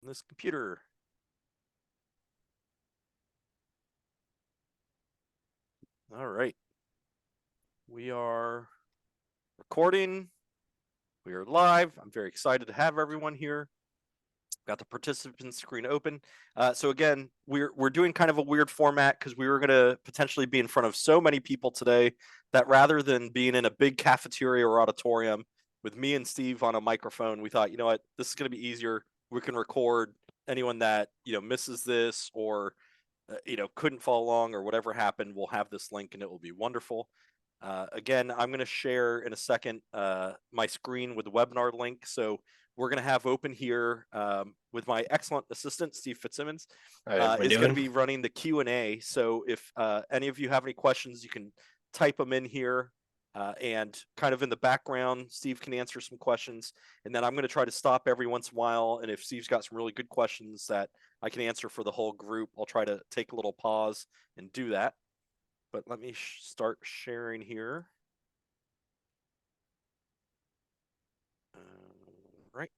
this computer. All right. We are recording. We are live. I'm very excited to have everyone here. Got the participant screen open. So again, we're doing kind of a weird format because we were going to potentially be in front of so many people today that rather than being in a big cafeteria or auditorium with me and Steve on a microphone, we thought, you know what, this is going to be easier. We can record anyone that misses this or couldn't follow along or whatever happened. We'll have this link and it will be wonderful. Again, I'm going to share in a second my screen with the webinar link. So we're going to have open here with my excellent assistant, Steve Fitzsimmons, is going to be running the Q&A. So if any of you have any questions, you can type them in here and kind of in the background, Steve can answer some questions. And then I'm going to try to stop every once in a while. And if Steve's got some really good questions that I can answer for the whole group, I'll try to take a little pause and do that. But let me start sharing here. Right.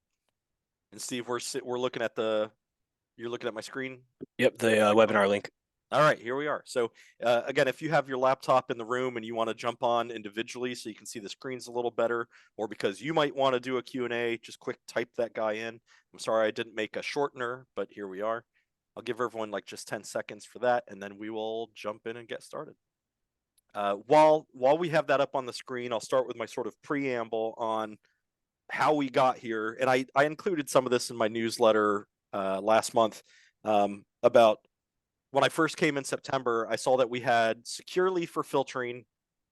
And Steve, we're looking at you're looking at my screen? Yep, the webinar link. All right, here we are. So again, if you have your laptop in the room and you want to jump on individually so you can see the screens a little better, or because you might want to do a Q&A, just quick type that guy in. I'm sorry I didn't make a shortener, but here we are. I'll give everyone like just 10 seconds for that, and then we will jump in and get started. While we have that up on the screen, I'll start with my sort of preamble on how we got here. And I included some of this in my newsletter last month about when I first came in September. I saw that we had Securely for filtering,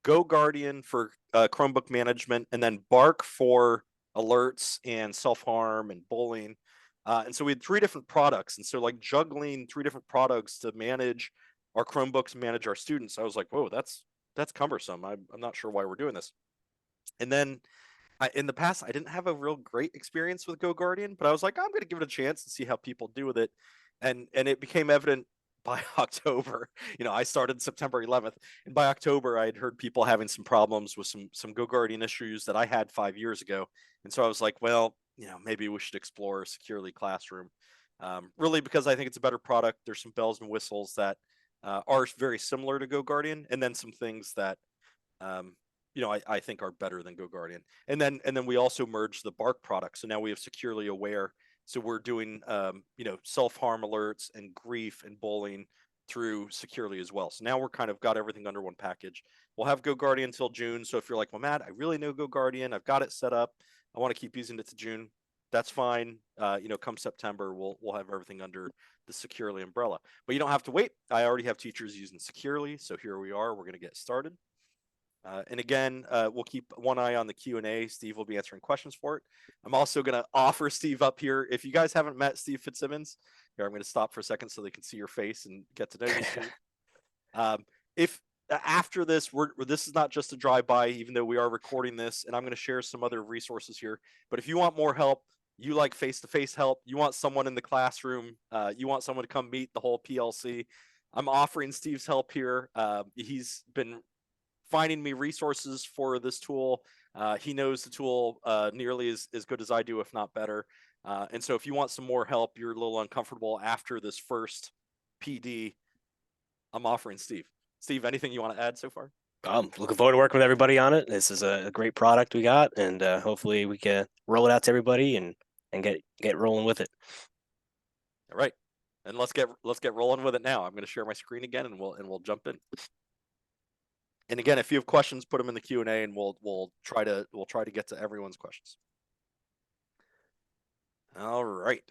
GoGuardian for Chromebook management, and then Bark for alerts and self-harm and bullying. And so we had 3 different products. And so like juggling 3 different products to manage our Chromebooks, manage our students, I was like, whoa, that's cumbersome. I'm not sure why we're doing this. And then in the past, I didn't have a real great experience with GoGuardian, but I was like, I'm going to give it a chance and see how people do with it. And it became evident by October. I started September 11th, and by October, I had heard people having some problems with some GoGuardian issues that I had 5 years ago. And so I was like, well, maybe we should explore Securely Classroom. Really, because I think it's a better product. There's some bells and whistles that are very similar to GoGuardian, and then some things that I think are better than GoGuardian. And then we also merged the Bark product. So now we have Securely Aware. So we're doing self-harm alerts and grief and bullying through Securely as well. So now we're kind of got everything under one package. We'll have GoGuardian until June. So if you're like, well, Matt, I really know GoGuardian, I've got it set up, I want to keep using it to June, that's fine. Come September, we'll have everything under the Securely umbrella. But you don't have to wait. I already have teachers using Securely. So here we are. We're going to get started. And again, we'll keep one eye on the Q&A. Steve will be answering questions for it. I'm also going to offer Steve up here. If you guys haven't met Steve Fitzsimmons, here, I'm going to stop for a second so they can see your face and get to know you, Steve. If after this, this is not just a drive-by, even though we are recording this, and I'm going to share some other resources here. But if you want more help, you like face-to-face help, you want someone in the classroom, you want someone to come meet the whole PLC, I'm offering Steve's help here. He's been finding me resources for this tool. He knows the tool nearly as good as I do, if not better. And so if you want some more help, you're a little uncomfortable after this first PD, I'm offering Steve. Steve, anything you want to add so far? I'm looking forward to working with everybody on it. This is a great product we got, and hopefully we can roll it out to everybody and get rolling with it. All right, and let's get rolling with it now. I'm going to share my screen again, and we'll jump in. And again, if you have questions, put them in the Q&A, and we'll try to get to everyone's questions. All right.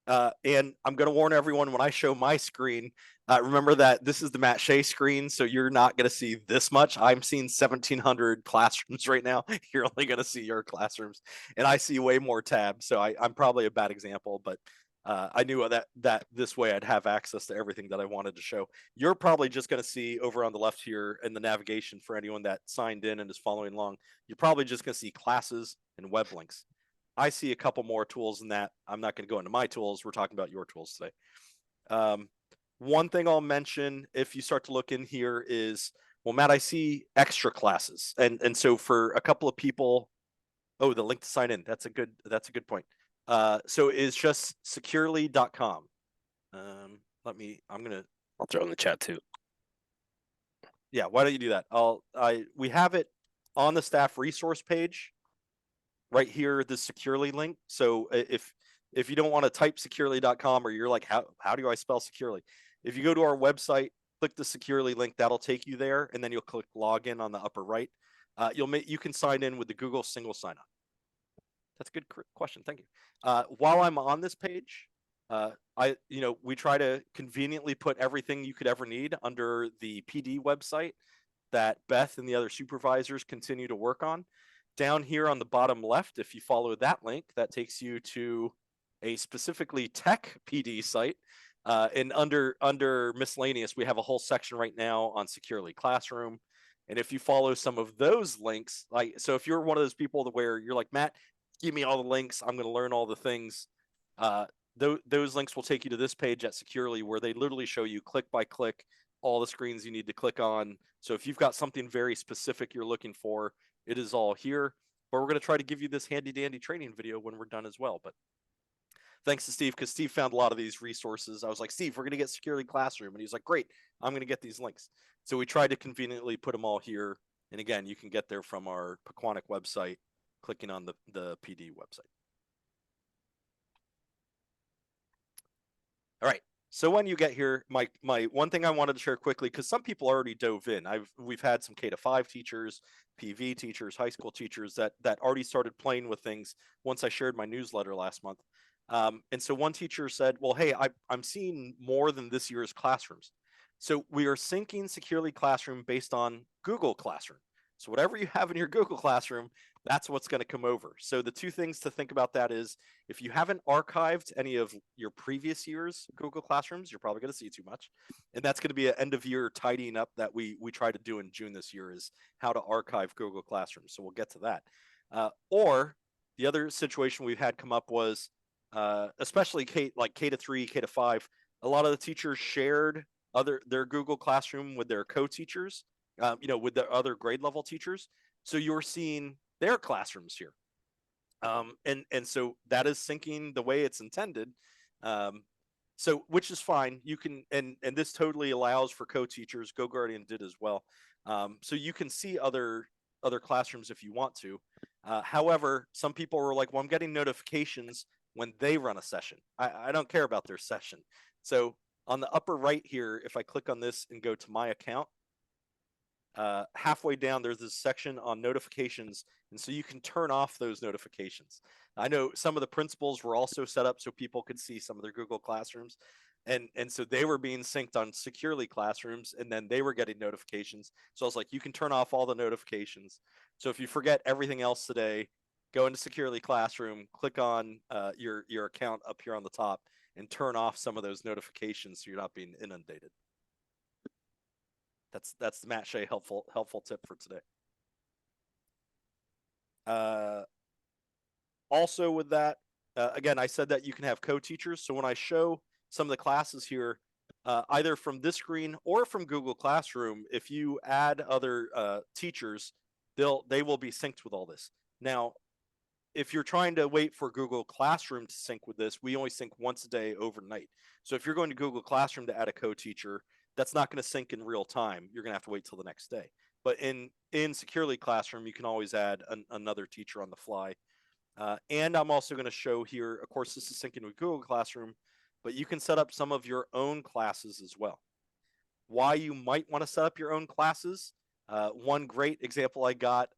And I'm going to warn everyone when I show my screen, remember that this is the Matt Shea screen, so you're not going to see this much. I'm seeing 1,700 classrooms right now. You're only going to see your classrooms, and I see way more tabs, so I'm probably a bad example, but I knew that this way I'd have access to everything that I wanted to show. You're probably just going to see over on the left here in the navigation for anyone that signed in and is following along, you're probably just going to see classes and web links. I see a couple more tools than that. I'm not going to go into my tools. We're talking about your tools today. One thing I'll mention if you start to look in here is, well, Matt, I see extra classes. And so for a couple of people, oh, the link to sign in. That's a good point. So it's just securely.com. I'll throw it in the chat too. Yeah, why don't you do that? We have it on the staff resource page right here, the securely link. So if you don't want to type securely.com, or you're like, how do I spell securely? If you go to our website, click the securely link, that'll take you there, and then you'll click login on the upper right. You can sign in with the Google single sign-on. That's a good question. Thank you. While I'm on this page, we try to conveniently put everything you could ever need under the PD website that Beth and the other supervisors continue to work on. Down here on the bottom left, if you follow that link, that takes you to a specifically tech PD site. And under miscellaneous, we have a whole section right now on Securely Classroom. And if you follow some of those links, so if you're one of those people where you're like, Matt, give me all the links, I'm going to learn all the things. Those links will take you to this page at Securely, where they literally show you click by click all the screens you need to click on. So if you've got something very specific you're looking for, it is all here. But we're going to try to give you this handy dandy training video when we're done as well. But thanks to Steve, because Steve found a lot of these resources. I was like, Steve, we're going to get Securely Classroom. And he's like, great, I'm going to get these links. So we tried to conveniently put them all here. And again, you can get there from our Pequannock website, clicking on the PD website. All right. So when you get here, my one thing I wanted to share quickly, because some people already dove in. We've had some K-5 teachers, PV teachers, high school teachers that already started playing with things once I shared my newsletter last month. And so one teacher said, well, hey, I'm seeing more than this year's classrooms. So we are syncing Securely Classroom based on Google Classroom. So whatever you have in your Google Classroom, that's what's going to come over. So the two things to think about that is, if you haven't archived any of your previous year's Google Classrooms, you're probably going to see too much. And that's going to be an end of year tidying up that we try to do in June this year, is how to archive Google Classrooms. So we'll get to that. Or the other situation we've had come up was, especially K to 3, K to 5, a lot of the teachers shared their Google Classroom with their co-teachers, with their other grade level teachers. So you're seeing their classrooms here. And so that is syncing the way it's intended. So which is fine. You can, and this totally allows for co-teachers. GoGuardian did as well. So you can see other classrooms if you want to. However, some people were like, well, I'm getting notifications when they run a session. I don't care about their session. So on the upper right here, if I click on this and go to my account, halfway down, there's this section on notifications. And so you can turn off those notifications. I know some of the principals were also set up so people could see some of their Google Classrooms. And so they were being synced on Securely Classrooms, and then they were getting notifications. So I was like, you can turn off all the notifications. So if you forget everything else today, go into Securely Classroom, click on your account up here on the top, and turn off some of those notifications so you're not being inundated. That's the Matt Shea helpful tip for today. Also with that, again, I said that you can have co-teachers. So when I show some of the classes here, either from this screen or from Google Classroom, if you add other teachers, they will be synced with all this. Now, if you're trying to wait for Google Classroom to sync with this, we only sync once a day overnight. So if you're going to Google Classroom to add a co-teacher, that's not going to sync in real time. You're going to have to wait till the next day. But in Securely Classroom, you can always add another teacher on the fly. And I'm also going to show here, of course, this is syncing with Google Classroom, but you can set up some of your own classes as well. Why you might want to set up your own classes. One great example I got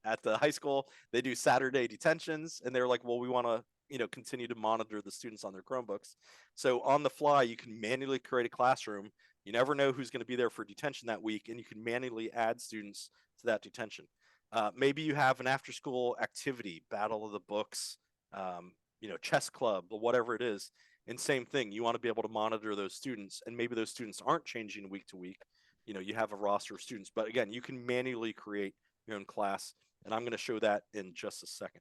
at the high school, they do Saturday detentions, and they're like, well, we want to continue to monitor the students on their Chromebooks. So on the fly, you can manually create a classroom. You never know who's going to be there for detention that week, and you can manually add students to that detention. Maybe you have an after-school activity, battle of the books, chess club, or whatever it is. And same thing, you want to be able to monitor those students, and maybe those students aren't changing week to week. You have a roster of students, but again, you can manually create your own class, and I'm going to show that in just a second.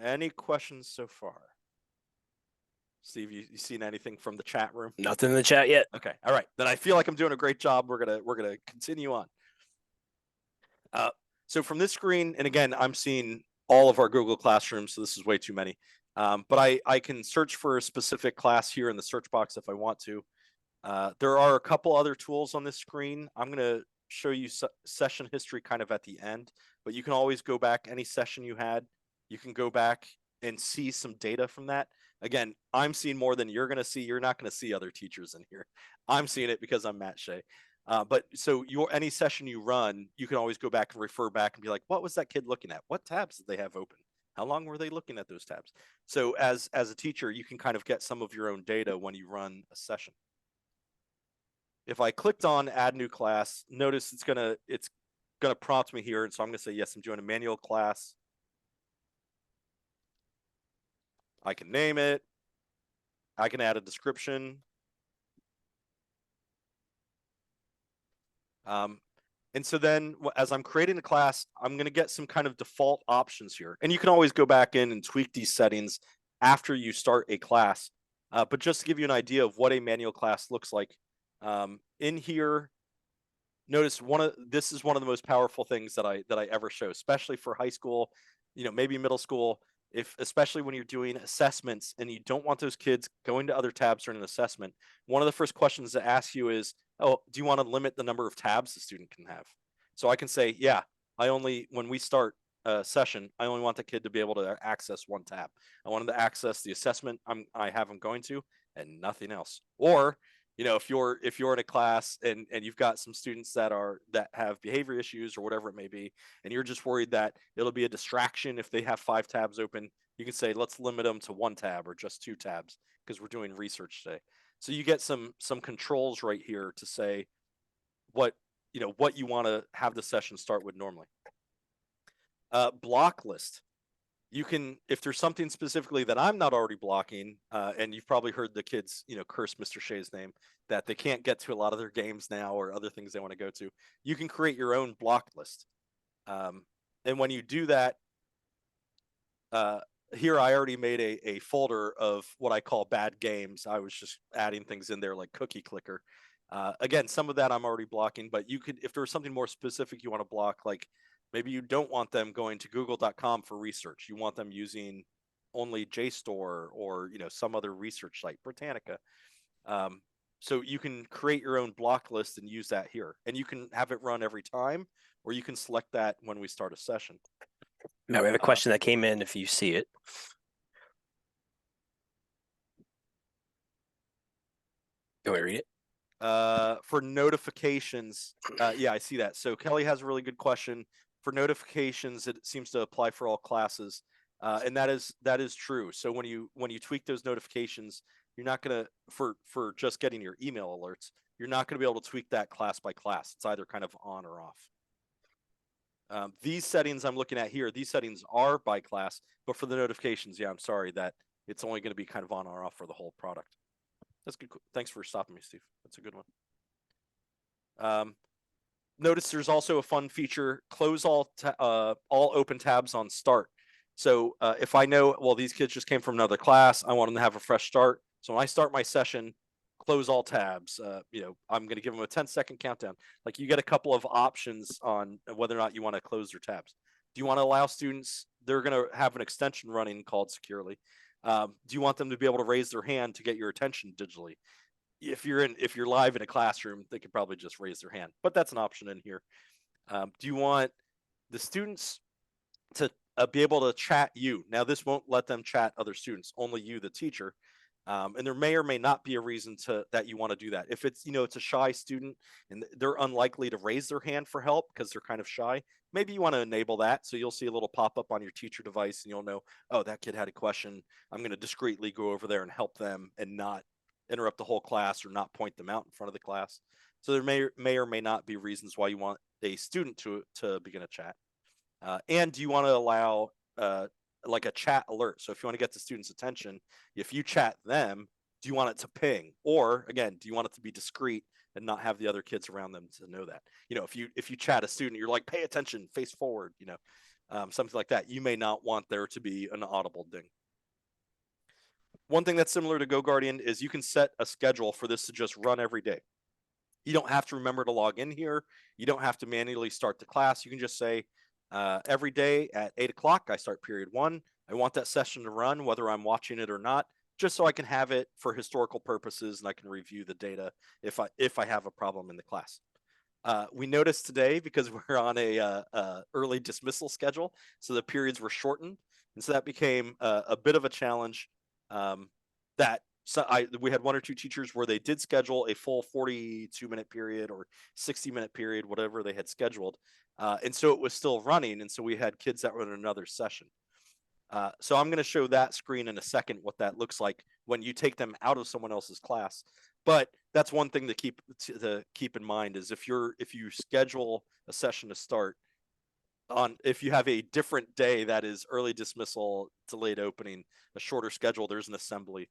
Any questions so far? Steve, you seen anything from the chat room? Nothing in the chat yet. Okay, all right. Then I feel like I'm doing a great job. We're gonna continue on. So from this screen, and again, I'm seeing all of our Google Classrooms, so this is way too many. But I can search for a specific class here in the search box if I want to. There are a couple other tools on this screen. I'm going to show you session history kind of at the end, but you can always go back any session you had. You can go back and see some data from that. Again, I'm seeing more than you're going to see. You're not going to see other teachers in here. I'm seeing it because I'm Matt Shea. But so any session you run, you can always go back and refer back and be like, what was that kid looking at? What tabs did they have open? How long were they looking at those tabs? So as a teacher, you can kind of get some of your own data when you run a session. If I clicked on add new class, notice it's gonna prompt me here. And so I'm gonna say, yes, I'm doing a manual class. I can name it. I can add a description. And so then as I'm creating the class, I'm going to get some kind of default options here. And you can always go back in and tweak these settings after you start a class. But just to give you an idea of what a manual class looks like, in here, notice this is one of the most powerful things that I ever show, especially for high school, maybe middle school. Especially when you're doing assessments and you don't want those kids going to other tabs during an assessment, one of the first questions to ask you is, oh, do you want to limit the number of tabs the student can have? So I can say, yeah, when we start a session, I only want the kid to be able to access one tab. I want them to access the assessment I have them going to and nothing else. Or, if you're in a class and you've got some students that have behavior issues or whatever it may be, and you're just worried that it'll be a distraction if they have 5 tabs open, you can say, let's limit them to 1 tab or just 2 tabs because we're doing research today. So you get some controls right here to say what you want to have the session start with normally. Block list. You can, if there's something specifically that I'm not already blocking, and you've probably heard the kids, curse Mr. Shea's name, that they can't get to a lot of their games now or other things they want to go to, you can create your own block list. And when you do that, here I already made a folder of what I call bad games. I was just adding things in there like cookie clicker. Again, some of that I'm already blocking, but you could, if there's something more specific you want to block, like maybe you don't want them going to google.com for research. You want them using only JSTOR or, some other research site, Britannica. So you can create your own block list and use that here. And you can have it run every time, or you can select that when we start a session. Now we have a question that came in if you see it. Can we read it? For notifications, yeah, I see that. So Kelly has a really good question. For notifications, it seems to apply for all classes, and that is true. So when you tweak those notifications, you're not gonna for just getting your email alerts, you're not gonna be able to tweak that class by class. It's either kind of on or off. These settings I'm looking at here, these settings are by class, but for the notifications, yeah, I'm sorry that it's only going to be kind of on or off for the whole product. That's good. Thanks for stopping me, Steve. That's a good one. Notice there's also a fun feature: close all open tabs on start. So if I know, well, these kids just came from another class, I want them to have a fresh start. So when I start my session, close all tabs. I'm going to give them a 10-second countdown. Like, you get a couple of options on whether or not you want to close their tabs. Do you want to allow students, they're going to have an extension running called securely. Do you want them to be able to raise their hand to get your attention digitally? If you're live in a classroom, they could probably just raise their hand, but that's an option in here. Do you want the students to be able to chat you? Now, this won't let them chat other students, only you, the teacher. And there may or may not be a reason that you want to do that. If it's, it's a shy student and they're unlikely to raise their hand for help because they're kind of shy, maybe you want to enable that. So you'll see a little pop-up on your teacher device and you'll know, oh, that kid had a question. I'm going to discreetly go over there and help them and not interrupt the whole class or not point them out in front of the class. So there may or may not be reasons why you want a student to begin a chat. And do you want to allow like a chat alert? So if you want to get the student's attention, if you chat them, do you want it to ping? Or again, do you want it to be discreet and not have the other kids around them to know that? If you chat a student, you're like, pay attention, face forward, something like that. You may not want there to be an audible ding. One thing that's similar to GoGuardian is you can set a schedule for this to just run every day. You don't have to remember to log in here. You don't have to manually start the class. You can just say, Every day at 8 o'clock, I start period 1. I want that session to run whether I'm watching it or not, just so I can have it for historical purposes and I can review the data if I have a problem in the class. We noticed today, because we're on a early dismissal schedule, so the periods were shortened, and so that became a bit of a challenge. That we had 1 or 2 teachers where they did schedule a full 42-minute period or 60-minute period, whatever they had scheduled, and so it was still running, and so we had kids that were in another session. So I'm going to show that screen in a second, what that looks like when you take them out of someone else's class. But that's one thing to keep in mind is if you schedule a session to start on, if you have a different day that is early dismissal, delayed opening, a shorter schedule, there's an assembly.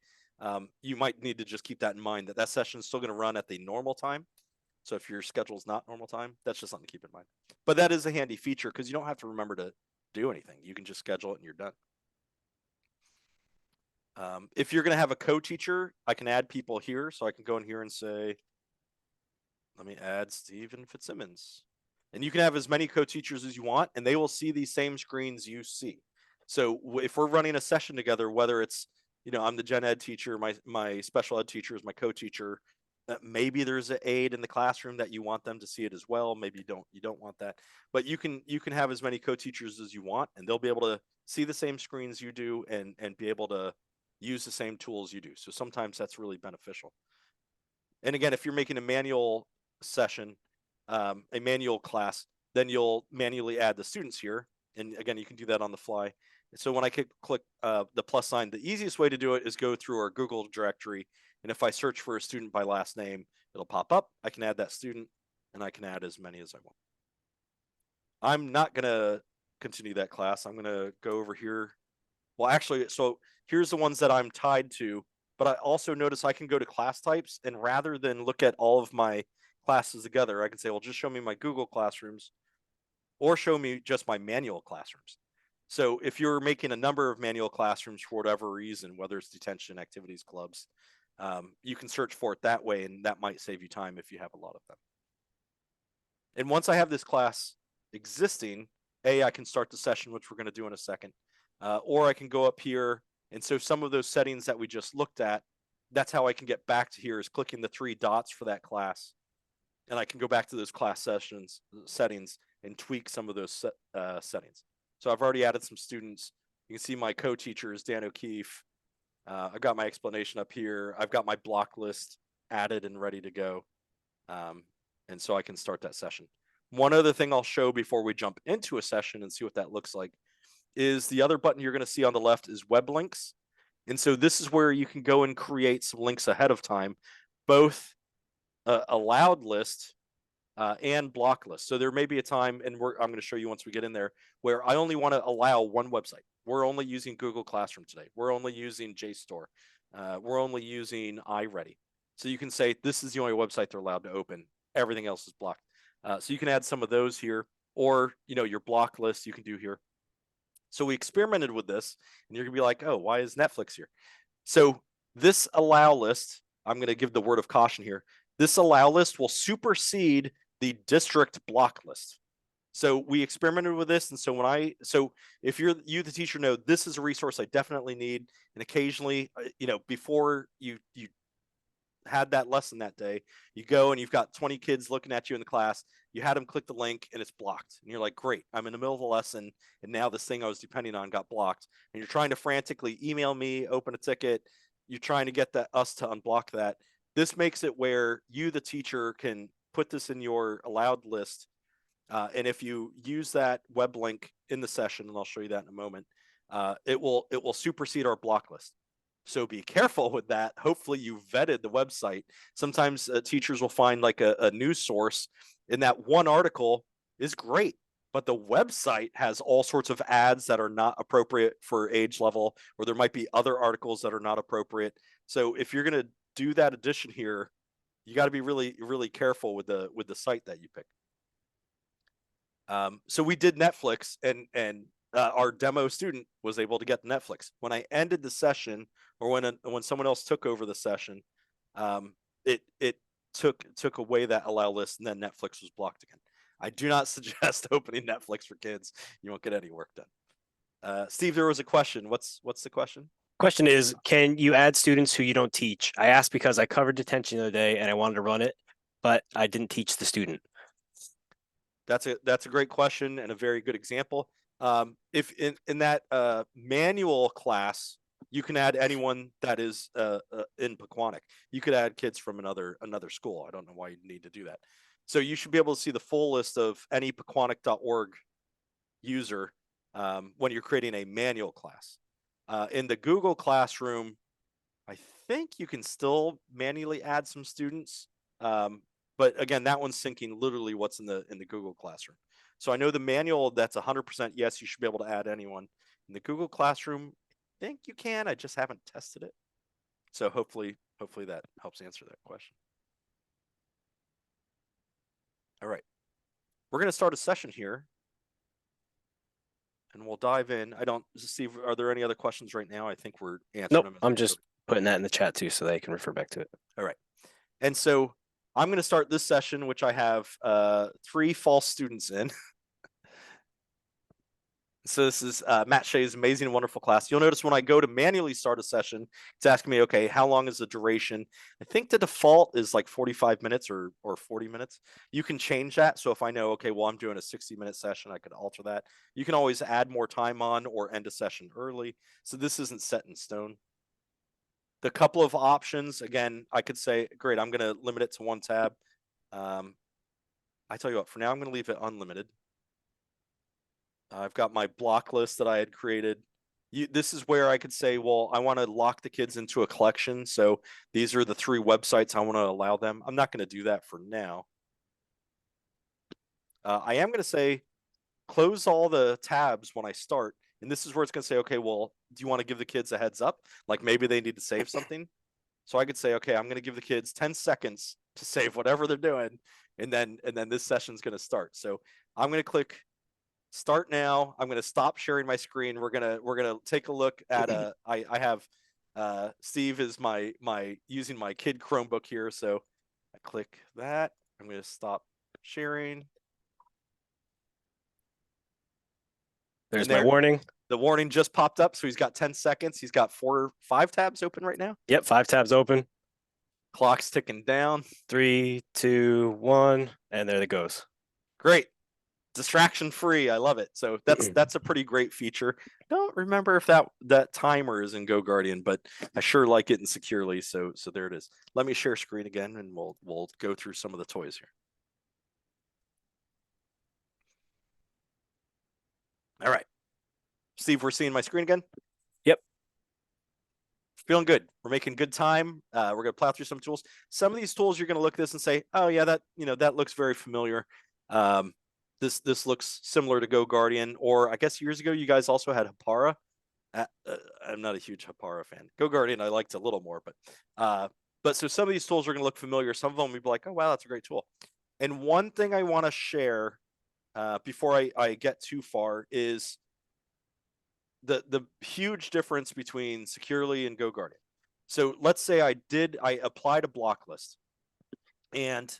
You might need to just keep that in mind, that session is still going to run at the normal time. So if your schedule is not normal time, that's just something to keep in mind. But that is a handy feature because you don't have to remember to do anything. You can just schedule it and you're done. If you're going to have a co-teacher, I can add people here. So I can go in here and say, let me add Stephen Fitzsimmons. And you can have as many co-teachers as you want, and they will see these same screens you see. So if we're running a session together, whether it's, I'm the gen ed teacher, my special ed teacher is my co-teacher, maybe there's an aide in the classroom that you want them to see it as well. Maybe you don't want that, but you can have as many co-teachers as you want, and they'll be able to see the same screens you do and be able to use the same tools you do. So sometimes that's really beneficial. And again, if you're making a manual session, a manual class, then you'll manually add the students here. And again, you can do that on the fly. So when I click the plus sign, the easiest way to do it is go through our Google directory. And if I search for a student by last name, it'll pop up. I can add that student, and I can add as many as I want. I'm not going to continue that class. I'm going to go over here. Well, actually, so here's the ones that I'm tied to, but I also notice I can go to class types, and rather than look at all of my classes together, I can say, well, just show me my Google classrooms or show me just my manual classrooms. So if you're making a number of manual classrooms for whatever reason, whether it's detention, activities, clubs, you can search for it that way, and that might save you time if you have a lot of them. And once I have this class existing, I can start the session, which we're going to do in a second. Or I can go up here, and so some of those settings that we just looked at, that's how I can get back to here, is clicking the 3 dots for that class, and I can go back to those class settings and tweak some of those settings. So I've already added some students. You can see my co-teacher is Dan O'Keefe. I've got my explanation up here. I've got my block list added and ready to go. And so I can start that session. One other thing I'll show before we jump into a session and see what that looks like is the other button you're going to see on the left is web links. And so this is where you can go and create some links ahead of time, both a loud list and block list. So there may be a time, and I'm going to show you once we get in there, where I only want to allow one website. We're only using Google Classroom today. We're only using JSTOR. We're only using iReady. So you can say this is the only website they're allowed to open. Everything else is blocked. So you can add some of those here, or your block list you can do here. So we experimented with this, and you're gonna be like, oh, why is Netflix here? So this allow list, I'm gonna give the word of caution here. This allow list will supersede the district block list. So we experimented with this, and so if you the teacher, know this is a resource I definitely need, and occasionally, before you had that lesson that day, you go and you've got 20 kids looking at you in the class, you had them click the link and it's blocked, and you're like, great, I'm in the middle of a lesson and now this thing I was depending on got blocked, and you're trying to frantically email me, open a ticket, you're trying to get us to unblock that. This makes it where you, the teacher, can put this in your allowed list, and if you use that web link in the session, and I'll show you that in a moment, it will supersede our block list. So be careful with that. Hopefully you vetted the website. Sometimes teachers will find like a news source, and that one article is great, but the website has all sorts of ads that are not appropriate for age level, or there might be other articles that are not appropriate. So if you're going to do that addition here, you got to be really, really careful with the site that you pick. So we did Netflix, and our demo student was able to get Netflix. When I ended the session, or when someone else took over the session, it took away that allow list, and then Netflix was blocked again. I do not suggest opening Netflix for kids. You won't get any work done. Steve, there was a question. What's the question? Question is, can you add students who you don't teach? I asked because I covered detention the other day and I wanted to run it, but I didn't teach the student. That's a great question and a very good example. If in that manual class, you can add anyone that is in Pequannock. You could add kids from another school. I don't know why you need to do that. So you should be able to see the full list of any Pequannock.org user when you're creating a manual class. In the Google Classroom, I think you can still manually add some students. But again, that one's syncing literally what's in the Google Classroom. So I know the manual, that's 100% yes, you should be able to add anyone. In the Google Classroom, I think you can. I just haven't tested it. So hopefully that helps answer that question. All right. We're going to start a session here. And we'll dive in. I don't see, are there any other questions right now? I think we're answering Nope, them. I'm just putting that in the chat too so they can refer back to it. All right. And so I'm going to start this session, which I have 3 false students in. So this is Matt Shea's amazing and wonderful class. You'll notice when I go to manually start a session, it's asking me, okay, how long is the duration? I think the default is like 45 minutes or 40 minutes. You can change that. So if I know, okay, well, I'm doing a 60-minute session, I could alter that. You can always add more time on or end a session early. So this isn't set in stone. The couple of options, again, I could say, great, I'm going to limit it to 1 tab. I tell you what, for now, I'm going to leave it unlimited. I've got my block list that I had created. This is where I could say, well, I want to lock the kids into a collection. So these are the 3 websites I want to allow them. I'm not going to do that for now. I am going to say, close all the tabs when I start. And this is where it's going to say, okay, well, do you want to give the kids a heads up? Like maybe they need to save something. So I could say, okay, I'm going to give the kids 10 seconds to save whatever they're doing. And then this session's going to start. So I'm going to click start now. I'm going to stop sharing my screen. We're going to take a look at I have Steve is my using my kid Chromebook here. So I click that. I'm going to stop sharing. There's my warning. The warning just popped up. So he's got 10 seconds. He's got 4 or 5 tabs open right now. Yep, 5 tabs open. Clock's ticking down. 3, 2, 1, and there it goes. Great. Distraction free. I love it. So that's a pretty great feature. Don't remember if that timer is in GoGuardian, but I sure like it in Securely. So there it is. Let me share screen again, and we'll go through some of the toys here. All right, Steve, we're seeing my screen again. Yep. Feeling good. We're making good time. We're gonna plow through some tools. Some of these tools you're gonna look at this and say, oh yeah, that looks very familiar. This looks similar to GoGuardian, or I guess years ago you guys also had Hapara. I'm not a huge Hapara fan. GoGuardian I liked a little more, but so some of these tools are going to look familiar. Some of them will be like, oh wow, that's a great tool. And one thing I want to share before I get too far is the huge difference between Securely and GoGuardian. So let's say I applied a block list, and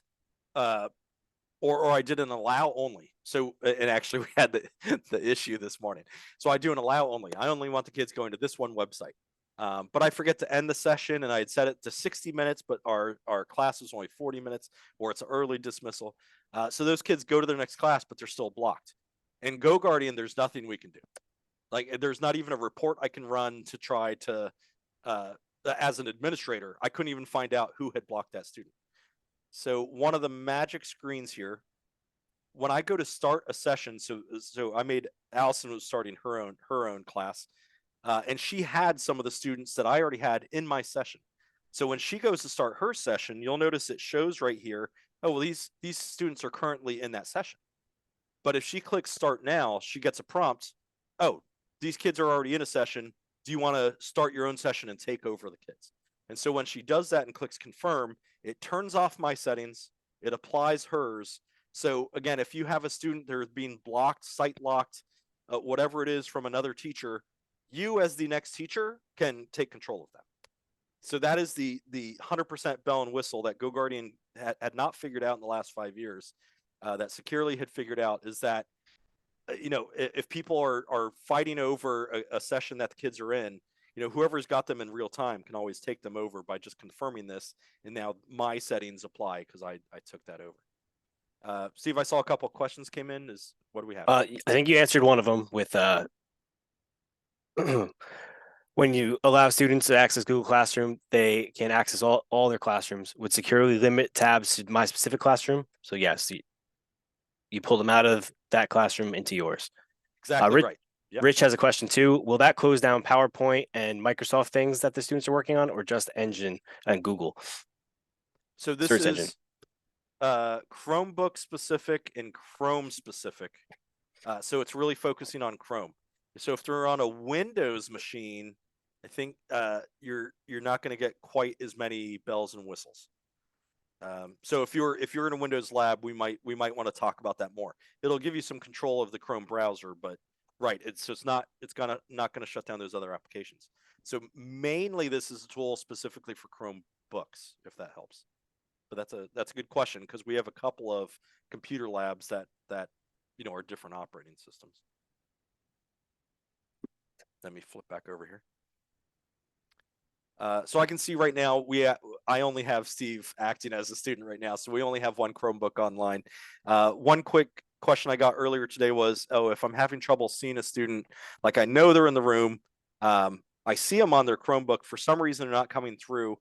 or I did an allow only. So, and actually we had the issue this morning. So I do an allow only. I only want the kids going to this one website. But I forget to end the session, and I had set it to 60 minutes, but our class was only 40 minutes, or it's early dismissal. So those kids go to their next class, but they're still blocked. In GoGuardian, there's nothing we can do. Like there's not even a report I can run to try to, as an administrator, I couldn't even find out who had blocked that student. So one of the magic screens here, when I go to start a session, so I made Allison was starting her own class, and she had some of the students that I already had in my session. So when she goes to start her session, you'll notice it shows right here, oh, well, these students are currently in that session. But if she clicks start now, she gets a prompt, oh, these kids are already in a session. Do you want to start your own session and take over the kids? And so when she does that and clicks confirm, it turns off my settings, it applies hers. So again, if you have a student that is being blocked, site locked, whatever it is from another teacher, you as the next teacher can take control of them. So that is the 100% bell and whistle that GoGuardian had not figured out in the last 5 years. that Securely had figured out is that if people are fighting over a session that the kids are in, whoever's got them in real time can always take them over by just confirming this, and now my settings apply because I took that over. Steve, I saw a couple of questions came in. What do we have? I think you answered one of them with when you allow students to access Google Classroom, they can access all their classrooms. Would securely limit tabs to my specific classroom? So yes, you pull them out of that classroom into yours. Exactly Rich, right. Yep. Rich has a question too. Will that close down PowerPoint and Microsoft things that the students are working on, or just Engine and Google So this search engine? is Chromebook specific and Chrome specific. So it's really focusing on Chrome. So if they're on a Windows machine, I think you're not going to get quite as many bells and whistles. So if you're in a Windows lab, we might want to talk about that more. It'll give you some control of the Chrome browser, but right, it's not gonna shut down those other applications. So mainly this is a tool specifically for Chromebooks, if that helps. But that's a good question because we have a couple of computer labs that are different operating systems. Let me flip back over here. So I can see right now I only have Steve acting as a student right now, so we only have one Chromebook online. One quick question I got earlier today was, if I'm having trouble seeing a student, like I know they're in the room, I see them on their Chromebook, for some reason they're not coming through,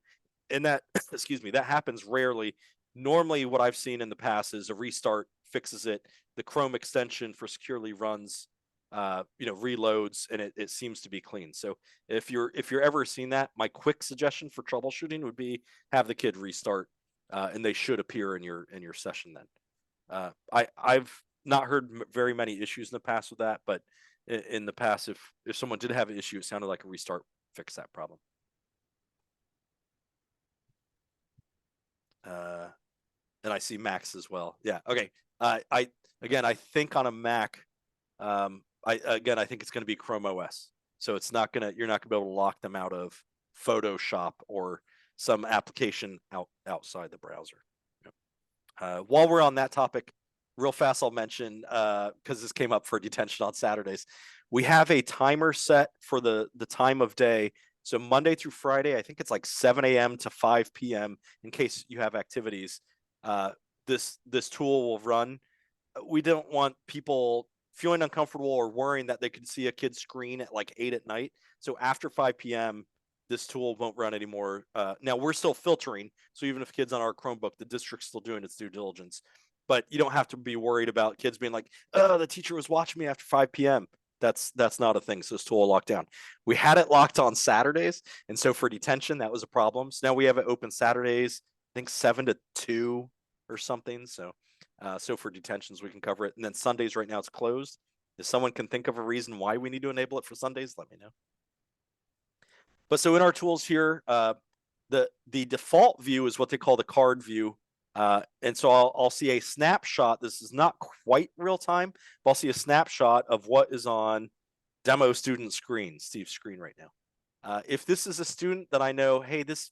and that excuse me, that happens rarely. Normally what I've seen in the past is a restart fixes it. The Chrome extension for Securely runs, reloads, and it seems to be clean. So if you're ever seeing that, my quick suggestion for troubleshooting would be have the kid restart, and they should appear in your session then. I've not heard very many issues in the past with that, but in the past, if someone did have an issue, it sounded like a restart fixed that problem. And I see Macs as well. Yeah. Okay. I think on a Mac, I think it's going to be Chrome OS. So you're not gonna be able to lock them out of Photoshop or some application outside the browser. While we're on that topic, real fast, I'll mention, because this came up for detention on Saturdays, we have a timer set for the time of day. So Monday through Friday, I think it's like 7 a.m. to 5 p.m. in case you have activities. This tool will run. We don't want people feeling uncomfortable or worrying that they could see a kid's screen at like 8 at night. So after 5 p.m., this tool won't run anymore. Now we're still filtering, so even if kids on our Chromebook, the district's still doing its due diligence. But you don't have to be worried about kids being like, "Oh, the teacher was watching me after 5 p.m." That's not a thing. So this tool will lock down. We had it locked on Saturdays, and so for detention, that was a problem. So now we have it open Saturdays, I think 7 to 2 or something. So for detentions, we can cover it. And then Sundays right now it's closed. If someone can think of a reason why we need to enable it for Sundays, let me know. But so in our tools here, the default view is what they call the card view. And so I'll see a snapshot. This is not quite real time, but I'll see a snapshot of what is on demo student screen, Steve's screen right now. If this is a student that I know, hey, this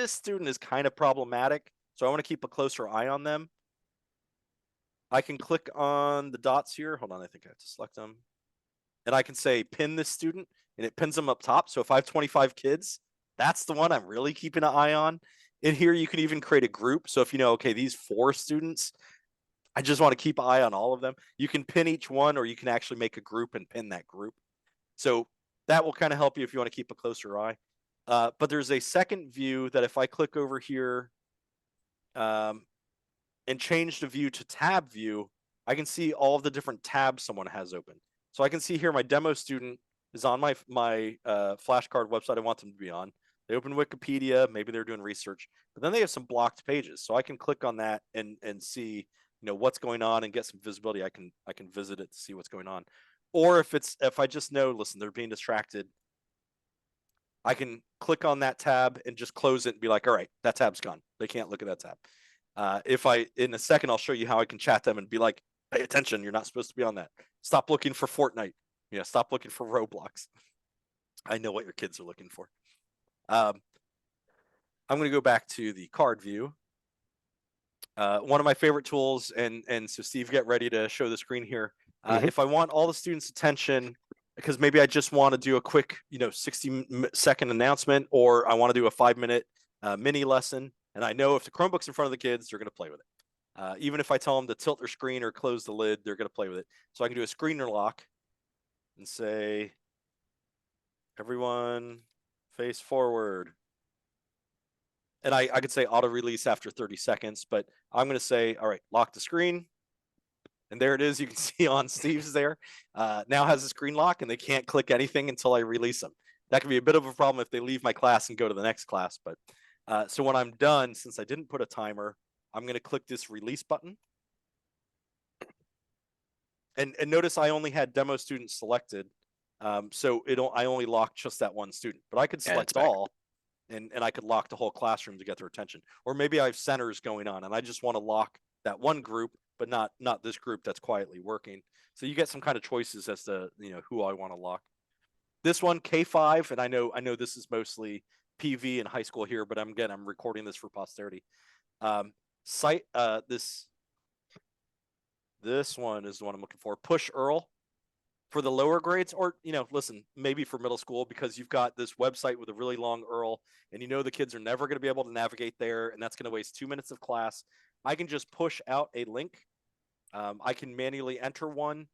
student is kind of problematic, so I want to keep a closer eye on them, I can click on the dots here. Hold on, I think I have to select them. And I can say pin this student, and it pins them up top. So if I have 25 kids, that's the one I'm really keeping an eye on. In here, you can even create a group. So if you know, okay, these 4 students, I just want to keep an eye on all of them. You can pin each one, or you can actually make a group and pin that group. So that will kind of help you if you want to keep a closer eye. But there's a second view that if I click over here, and change the view to tab view, I can see all of the different tabs someone has open. So I can see here my demo student is on my flashcard website I want them to be on. They open Wikipedia, maybe they're doing research, but then they have some blocked pages. So I can click on that and see what's going on and get some visibility. I can visit it to see what's going on. Or if I just know, listen, they're being distracted, I can click on that tab and just close it and be like, all right, that tab's gone. They can't look at that tab. In a second, I'll show you how I can chat them and be like, pay attention, you're not supposed to be on that. Stop looking for Fortnite. Stop looking for Roblox. I know what your kids are looking for. I'm going to go back to the card view. One of my favorite tools, and so Steve, get ready to show the screen here. Mhm. If I want all the students' attention, because maybe I just want to do a quick, 60-second announcement, or I want to do a 5-minute mini lesson, and I know if the Chromebook's in front of the kids, they're going to play with it. Even if I tell them to tilt their screen or close the lid, they're going to play with it. So I can do a screen lock and say, everyone face forward. And I could say auto release after 30 seconds, but I'm going to say, all right, lock the screen. And there it is. You can see on Steve's there. Now has a screen lock, and they can't click anything until I release them. That can be a bit of a problem if they leave my class and go to the next class. But so when I'm done, since I didn't put a timer, I'm going to click this release button. And notice I only had demo students selected. So I only locked just that one student, but I could select all. And I could lock the whole classroom to get their attention. Or maybe I have centers going on and I just want to lock that one group, but not this group that's quietly working. So you get some kind of choices as to who I want to lock. This one, K5, and I know this is mostly PV in high school here, but I'm recording this for posterity. This one is the one I'm looking for. Push Earl. For the lower grades, or listen, maybe for middle school, because you've got this website with a really long URL, and the kids are never going to be able to navigate there, and that's going to waste 2 minutes of class. I can just push out a link. I can manually enter one.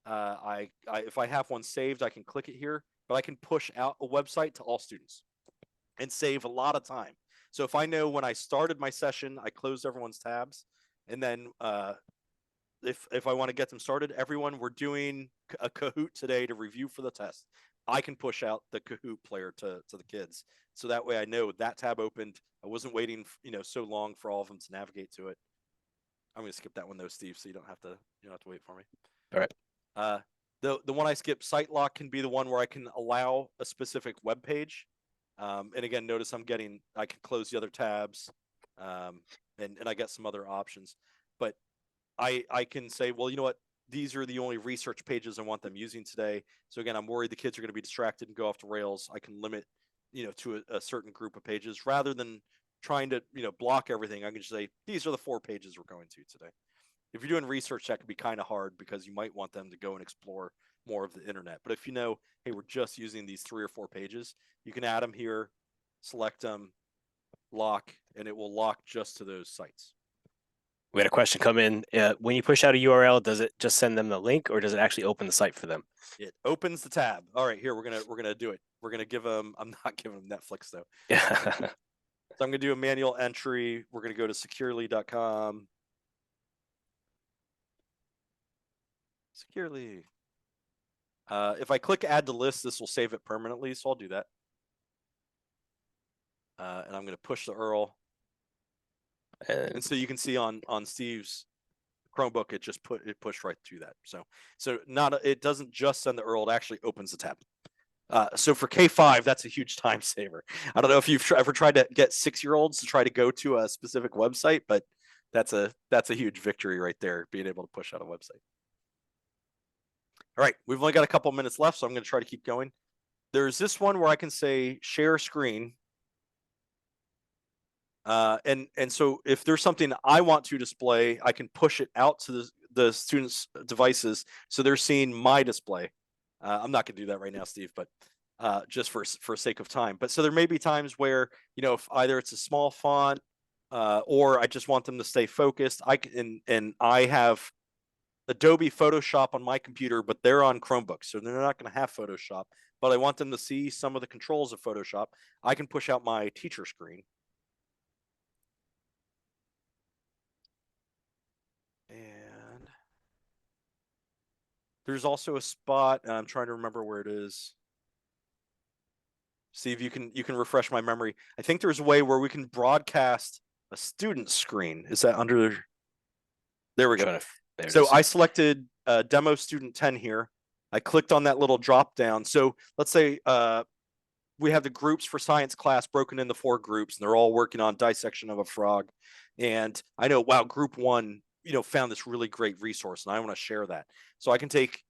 If I have one saved, I can click it here, but I can push out a website to all students and save a lot of time. So if I know when I started my session, I closed everyone's tabs, and then if I want to get them started, everyone, we're doing a Kahoot today to review for the test. I can push out the Kahoot player to the kids. So that way I know that tab opened. I wasn't waiting, so long for all of them to navigate to it. I'm going to skip that one though, Steve, so you don't have to wait for me. All right. The one I skipped, site lock, can be the one where I can allow a specific web page. And again, notice I can close the other tabs, and I got some other options. But I can say, well, you know what? These are the only research pages I want them using today. So again, I'm worried the kids are going to be distracted and go off the rails. I can limit, to a certain group of pages rather than trying to, block everything. I can just say, these are the 4 pages we're going to today. If you're doing research, that can be kind of hard because you might want them to go and explore more of the internet. But if hey, we're just using these 3 or 4 pages, you can add them here, select them, lock, and it will lock just to those sites. We had a question come in. When you push out a URL, does it just send them the link, or does it actually open the site for them? It opens the tab. All right, here we're gonna do it. We're gonna give them. I'm not giving them Netflix though. Yeah. So I'm gonna do a manual entry. We're gonna go to securely.com. Securely. If I click add to list, this will save it permanently. So I'll do that. And I'm gonna push the URL. And so you can see on Steve's Chromebook, it pushed right through that. So it doesn't just send the URL, it actually opens the tab. So for K5, that's a huge time saver. I don't know if you've ever tried to get 6-year-olds to try to go to a specific website, but that's a huge victory right there, being able to push out a website. All right, we've only got a couple minutes left, so I'm going to try to keep going. There's this one where I can say share screen. And so if there's something I want to display, I can push it out to the students' devices so they're seeing my display. I'm not going to do that right now, Steve, but just for sake of time. But so there may be times where if either it's a small font or I just want them to stay focused. And I have Adobe Photoshop on my computer, but they're on Chromebooks, so they're not going to have Photoshop. But I want them to see some of the controls of Photoshop. I can push out my teacher screen. And there's also a spot, I'm trying to remember where it is. Steve, you can refresh my memory. I think there's a way where we can broadcast a student screen. Is that under? There we go. So I selected demo student 10 here. I clicked on that little drop down. So let's say we have the groups for science class broken into 4 groups, and they're all working on dissection of a frog. And I know, wow, group 1 found this really great resource, and I want to share that. So I can take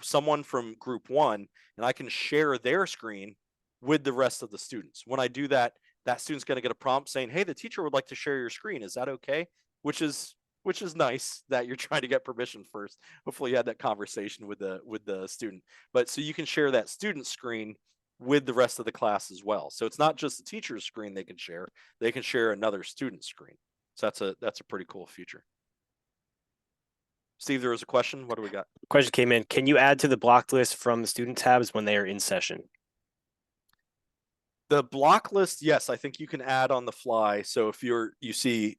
someone from group 1 and I can share their screen with the rest of the students. When I do that, that student's going to get a prompt saying, hey, the teacher would like to share your screen. Is that okay? which is nice that you're trying to get permission first. Hopefully you had that conversation with the student. But so you can share that student screen with the rest of the class as well. So it's not just the teacher's screen they can share another student screen. So that's a pretty cool feature. Steve, there was a question. What do we got? Question came in. Can you add to the blocked list from the student tabs when they are in session? The block list, yes, I think you can add on the fly. So if you see,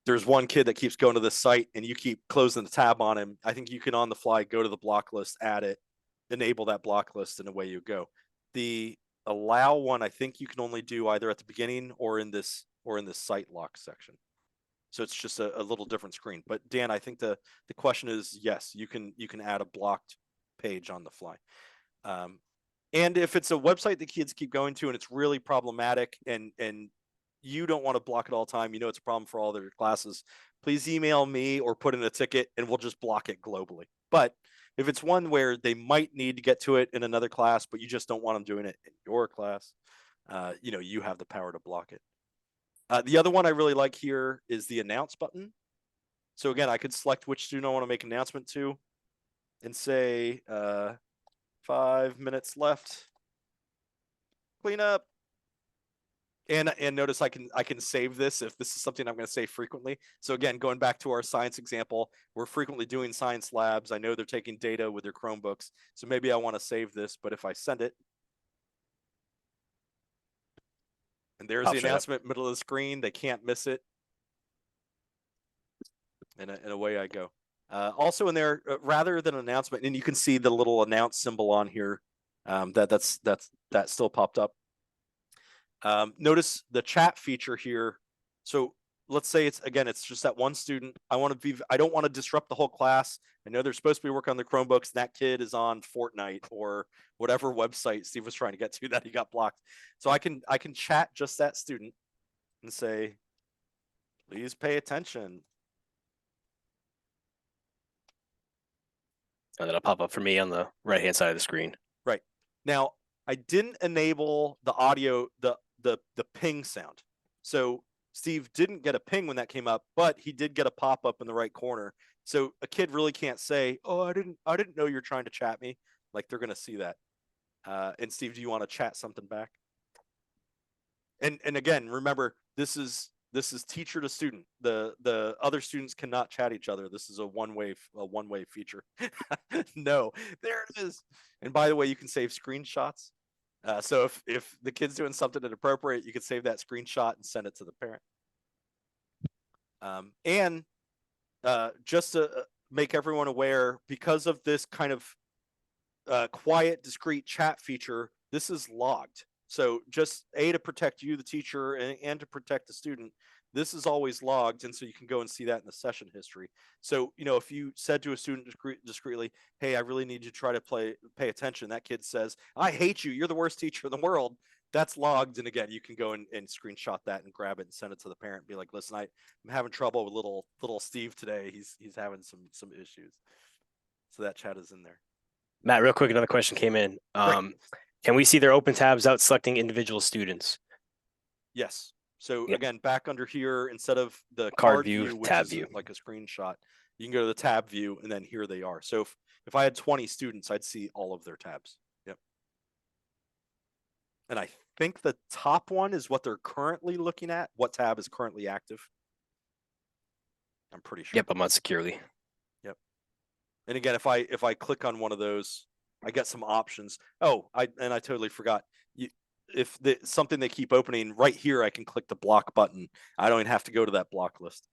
there's one kid that keeps going to this site and you keep closing the tab on him, I think you can on the fly go to the block list, add it, enable that block list, and away you go. The allow one, I think you can only do either at the beginning or in this site lock section. So it's just a little different screen. But Dan, I think the question is yes, you can add a blocked page on the fly. And if it's a website the kids keep going to and it's really problematic and you don't want to block it all the time, it's a problem for all their classes, please email me or put in a ticket and we'll just block it globally. But if it's one where they might need to get to it in another class, but you just don't want them doing it in your class, you have the power to block it. The other one I really like here is the announce button. So again, I could select which student I want to make an announcement to and say 5 minutes left, clean up. And notice I can save this if this is something I'm going to say frequently. So again, going back to our science example, we're frequently doing science labs. I know they're taking data with their Chromebooks. So maybe I want to save this, but if I send it, and there's the announcement, middle of the screen, they can't miss it. And away I go. Also in there, rather than an announcement, and you can see the little announce symbol on here, that still popped up. Notice the chat feature here. So let's say it's just that one student. I don't want to disrupt the whole class. I know they're supposed to be working on their Chromebooks. And that kid is on Fortnite or whatever website Steve was trying to get to that he got blocked. So I can chat just that student and say, please pay attention. And that'll pop up for me on the right-hand side of the screen. Right. Now, I didn't enable the audio, the ping sound. So Steve didn't get a ping when that came up, but he did get a pop-up in the right corner. So a kid really can't say, oh, I didn't know you're trying to chat me. Like they're going to see that. And Steve, do you want to chat something back? And again, remember, this is teacher to student. The other students cannot chat each other. This is a one-way feature. No, there it is. And by the way, you can save screenshots. So if the kid's doing something inappropriate, you can save that screenshot and send it to the parent. And just to make everyone aware, because of this kind of quiet, discreet chat feature, this is logged. So just to protect you, the teacher, and to protect the student, this is always logged. And so you can go and see that in the session history. So, if you said to a student discreetly, hey, I really need you to try to pay attention. That kid says, I hate you. You're the worst teacher in the world. That's logged. And again, you can go and screenshot that and grab it and send it to the parent. Be like, listen, I'm having trouble with little Steve today. He's having some issues. So that chat is in there. Matt, real quick, another question came in. Can we see their open tabs without selecting individual students? Yes. So again, back under here, instead of the card view, which tab is view, like a screenshot, you can go to the tab view, and then here they are. So if I had 20 students, I'd see all of their tabs. Yep. And I think the top one is what they're currently looking at. What tab is currently active? I'm pretty sure. Yep, I'm on securely. Yep. And again, if I click on one of those, I get some options. Oh, I totally forgot. If something they keep opening right here, I can click the block button. I don't even have to go to that block list.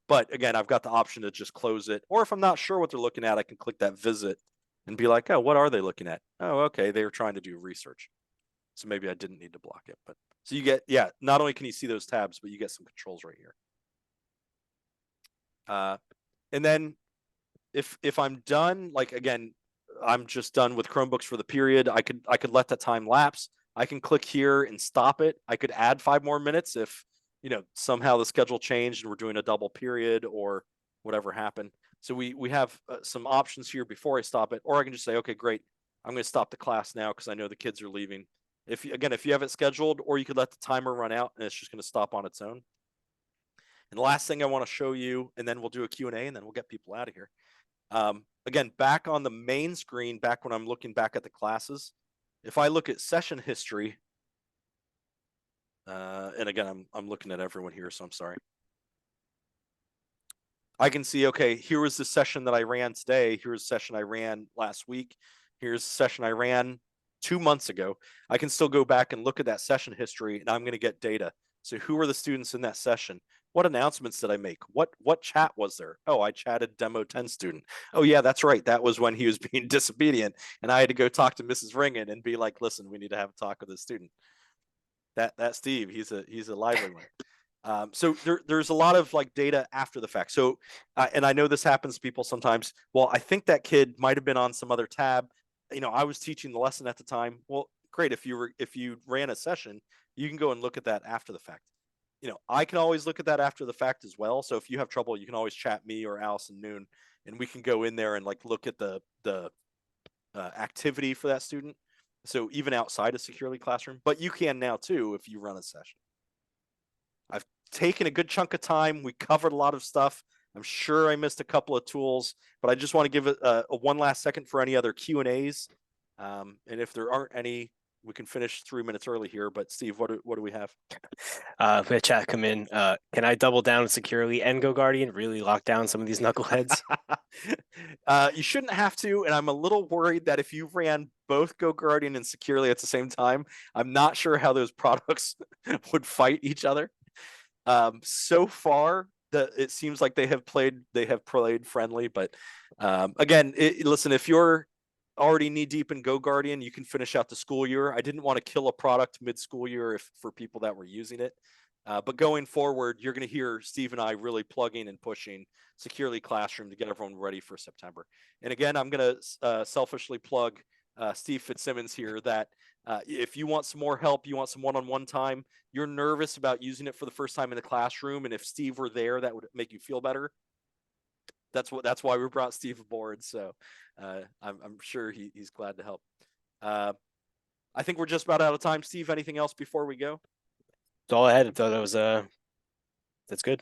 But again, I've got the option to just close it. Or if I'm not sure what they're looking at, I can click that visit and be like, oh, what are they looking at? Oh, okay, they were trying to do research. So maybe I didn't need to block it. But so you get, not only can you see those tabs, but you get some controls right here. And then if I'm done, like again, I'm just done with Chromebooks for the period, I could let that time lapse. I can click here and stop it. I could add 5 more minutes if somehow the schedule changed and we're doing a double period or whatever happened. So we have some options here before I stop it, or I can just say, okay, great, I'm going to stop the class now because I know the kids are leaving. If you have it scheduled, or you could let the timer run out and it's just going to stop on its own. And the last thing I want to show you, and then we'll do a Q&A, and then we'll get people out of here. Again, back on the main screen, back when I'm looking back at the classes, if I look at session history, and again, I'm looking at everyone here, so I'm sorry. I can see, okay, here was the session that I ran today. Here's the session I ran last week. Here's the session I ran 2 months ago. I can still go back and look at that session history, and I'm going to get data. So who were the students in that session? What announcements did I make? What chat was there? Oh, I chatted demo 10 student. Oh yeah, that's right. That was when he was being disobedient, and I had to go talk to Mrs. Ringen and be like, listen, we need to have a talk with this student. That Steve, he's a lively one. So there's a lot of like data after the fact. So, and I know this happens to people sometimes. Well, I think that kid might have been on some other tab. You know, I was teaching the lesson at the time. Well, great. If you ran a session, you can go and look at that after the fact. You know, I can always look at that after the fact as well. So if you have trouble, you can always chat me or Allison Noon, and we can go in there and like look at the activity for that student. So even outside of Securely Classroom, but you can now too if you run a session. I've taken a good chunk of time. We covered a lot of stuff. I'm sure I missed a couple of tools, but I just want to give it a one last second for any other Q&As. And if there aren't any, we can finish 3 minutes early here. But Steve, what do we have? We had chat come in. Can I double down securely and Go Guardian? Really lock down some of these knuckleheads? You shouldn't have to, and I'm a little worried that if you ran both Go Guardian and Securely at the same time, I'm not sure how those products would fight each other. So far, it seems like they have played friendly, but again, listen, if you're already knee deep in Go Guardian, you can finish out the school year. I didn't want to kill a product mid-school year for people that were using it. But going forward, you're going to hear Steve and I really plugging and pushing Securely Classroom to get everyone ready for September. And again, I'm going to selfishly plug Steve Fitzsimmons here that if you want some more help, you want some one-on-one time, you're nervous about using it for the first time in the classroom, and if Steve were there, that would make you feel better. That's why we brought Steve aboard. So I'm sure he's glad to help. I think we're just about out of time. Steve, anything else before we go? That's all I had. I thought that was that's good.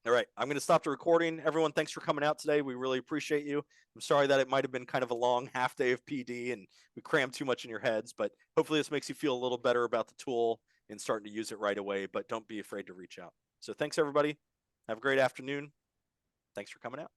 All right, I'm going to stop the recording. Everyone, thanks for coming out today. We really appreciate you. I'm sorry that it might have been kind of a long half day of PD and we crammed too much in your heads, but hopefully this makes you feel a little better about the tool and starting to use it right away, but don't be afraid to reach out. So thanks, everybody. Have a great afternoon. Thanks for coming out.